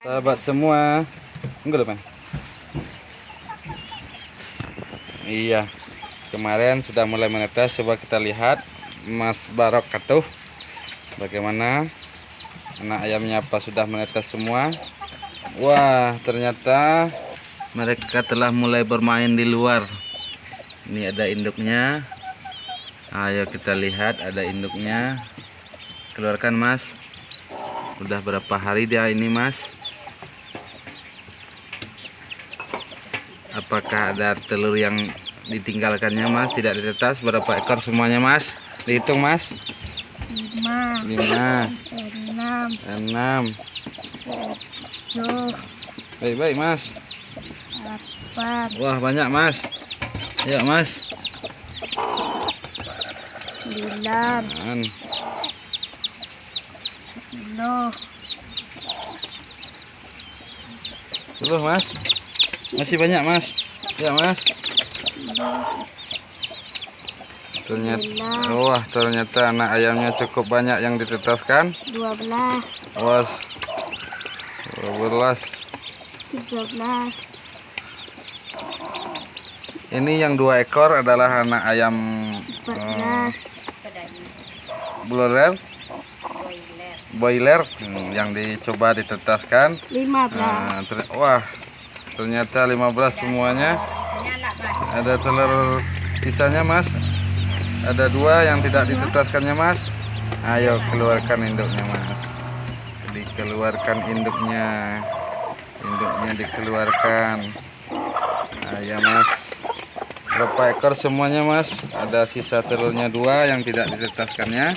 Sahabat semua, enggak depan. Iya, kemarin sudah mulai menetes. Coba kita lihat Mas Barok Katuh, bagaimana anak ayamnya, apa sudah menetes semua. Wah, ternyata mereka telah mulai bermain di luar. Ini ada induknya. Ayo kita lihat, ada induknya. Keluarkan, Mas. Udah berapa hari dia ini, Mas? Apakah ada telur yang ditinggalkannya, Mas? Tidak ditetas. Berapa ekor semuanya, Mas? Dihitung, Mas. 5, 5, 6, 6. 7, Baik-baik, Mas. 8, Wah, banyak, Mas. Yuk, Mas. 9, Man. 10, 10, Mas. Masih banyak, Mas. Ya, Mas. Ternyata, wah, ternyata anak ayamnya cukup banyak yang ditetaskan. 12, Wah, 12. 13, Ini yang 2 ekor adalah anak ayam 14, broiler, boiler, yang dicoba ditetaskan. 15, Wah, ternyata 15 semuanya. Ada telur sisanya, Mas. Ada 2 yang tidak ditetaskannya, Mas. Ayo keluarkan induknya, Mas. Dikeluarkan induknya. Induknya dikeluarkan. Ayo, Mas. Berapa ekor semuanya, Mas? Ada sisa telurnya 2 yang tidak ditetaskannya.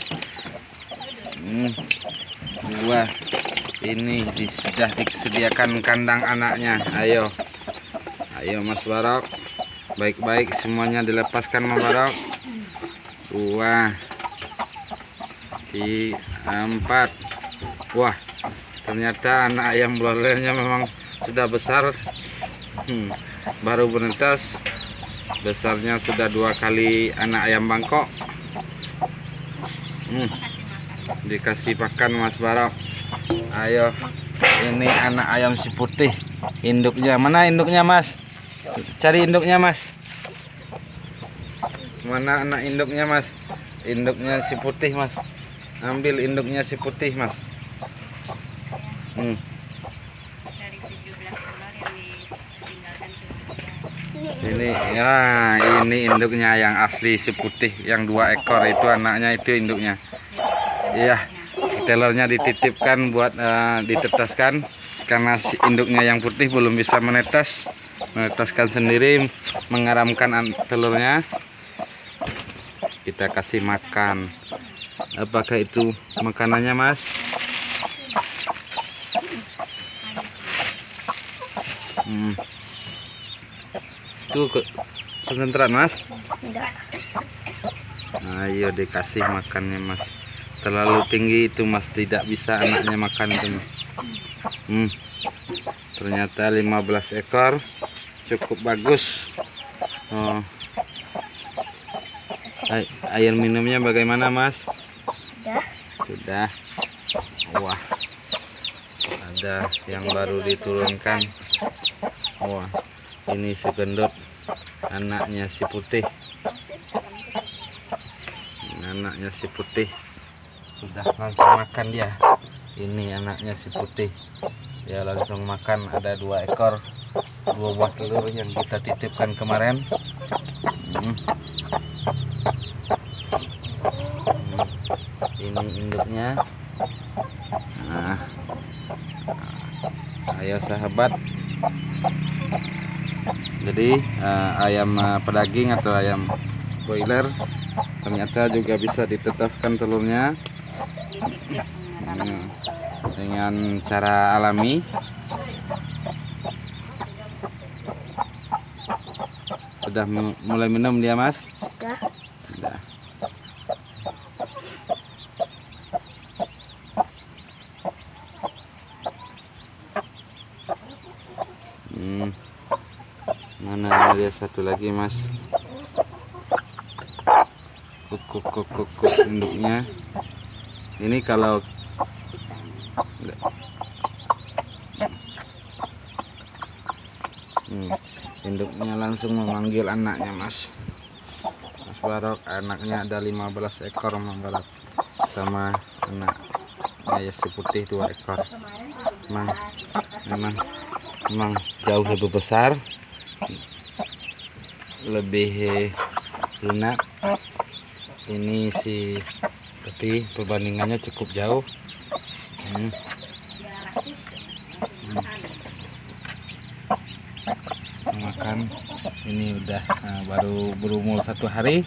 2. Ini sudah disediakan kandang anaknya. Ayo. Ayo, Mas Barok. Baik-baik semuanya dilepaskan, Mas Barok. 2, 3, 4. Wah, ternyata anak ayam broilernya memang sudah besar. Baru menetas. Besarnya sudah 2 kali anak ayam Bangkok. Dikasih pakan, Mas Barok. Ayo, ini anak ayam si putih. Induknya mana? Induknya, Mas? Cari induknya, Mas. Mana anak induknya, Mas? Induknya si putih, Mas. Ambil induknya si putih, Mas. Ini ya, ini induknya yang asli si putih, yang 2 ekor itu anaknya, itu induknya. Iya, telurnya dititipkan buat ditetaskan karena si induknya yang putih belum bisa menetaskan sendiri, mengaramkan telurnya. Kita kasih makan. Apakah itu makanannya, Mas? Itu konsentrat, Mas. enggak, Ayo dikasih makannya, Mas. Terlalu tinggi itu, Mas, tidak bisa anaknya makan itu, Mas. Ternyata 15 ekor cukup bagus. Air minumnya bagaimana, Mas? Sudah. Wah, ada yang baru diturunkan. Wah, ini si gendut, anaknya si putih. Anaknya si putih sudah langsung makan dia. Ini anaknya si putih, dia langsung makan. Ada 2 ekor, 2 buah telur yang kita titipkan kemarin. Ini induknya. Nah, ayo sahabat, jadi ayam pedaging atau ayam broiler ternyata juga bisa ditetaskan telurnya dengan cara alami. Sudah mulai minum dia, Mas? Sudah. Mana ada satu lagi, Mas? Kuk induknya. Ini kalau Induknya langsung memanggil anaknya, Mas Barok. Anaknya ada 15 ekor, Mas Barok, sama anaknya Yesi putih 2 ekor. Memang jauh lebih besar, lebih lunak ini sih, tapi perbandingannya cukup jauh. Makan ini udah baru berumur 1 hari.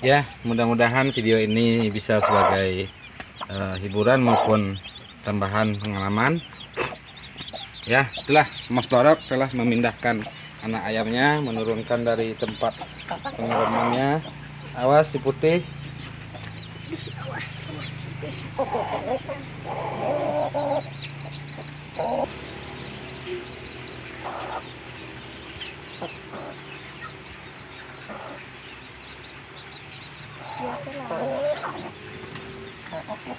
Ya, mudah-mudahan video ini bisa sebagai hiburan maupun tambahan pengalaman. Ya, itulah Mas Barok telah memindahkan anak ayamnya, menurunkan dari tempat pengirimannya. Awas si putih. Ya,